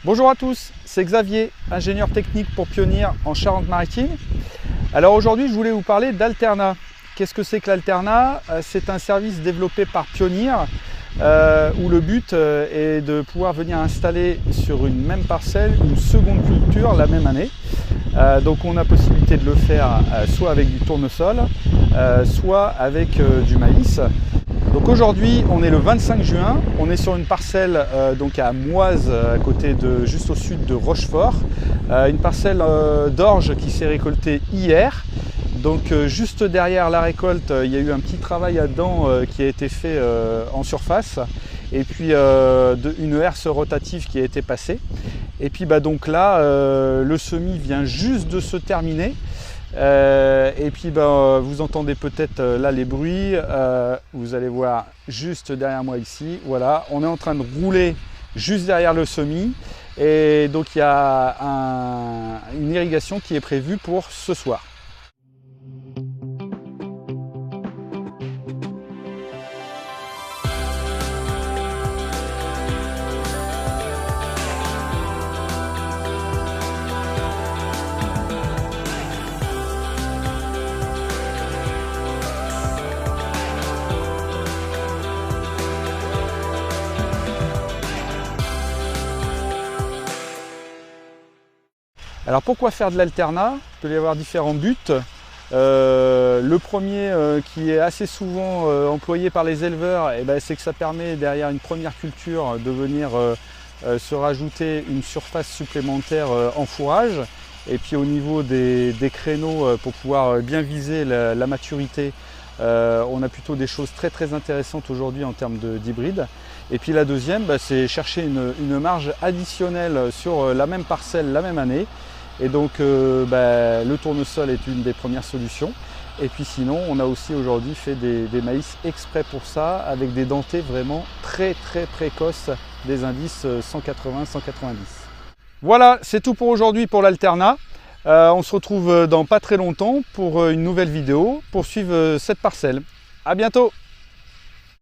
Bonjour à tous, c'est Xavier, ingénieur technique pour Pionir en Charente-Maritime. Alors aujourd'hui, je voulais vous parler d'Alterna. Qu'est-ce que c'est que l'Alterna? C'est un service développé par Pionir où le but est de pouvoir venir installer sur une même parcelle une seconde culture la même année. Donc on a possibilité de le faire soit avec du tournesol, soit avec du maïs. Donc aujourd'hui, on est le 25 juin, on est sur une parcelle donc à Moise, à côté juste au sud de Rochefort, une parcelle d'orge qui s'est récoltée hier. Donc juste derrière la récolte, il y a eu un petit travail là-dedans qui a été fait en surface, et puis une herse rotative qui a été passée. Et puis donc là, le semis vient juste de se terminer. Et puis vous entendez peut-être là les bruits, vous allez voir juste derrière moi ici, voilà, on est en train de rouler juste derrière le semis, et donc il y a une irrigation qui est prévue pour ce soir. Alors pourquoi faire de l'Alterna? Il peut y avoir différents buts. Le premier qui est assez souvent employé par les éleveurs, c'est que ça permet derrière une première culture de venir se rajouter une surface supplémentaire en fourrage. Et puis au niveau des créneaux, pour pouvoir bien viser la maturité, on a plutôt des choses très intéressantes aujourd'hui en termes d'hybride. Et puis la deuxième, c'est chercher une marge additionnelle sur la même parcelle la même année. Et donc le tournesol est une des premières solutions. Et puis sinon, on a aussi aujourd'hui fait des maïs exprès pour ça, avec des dentés vraiment très précoces, des indices 180-190. Voilà, c'est tout pour aujourd'hui pour l'Alterna. On se retrouve dans pas très longtemps pour une nouvelle vidéo pour suivre cette parcelle. À bientôt!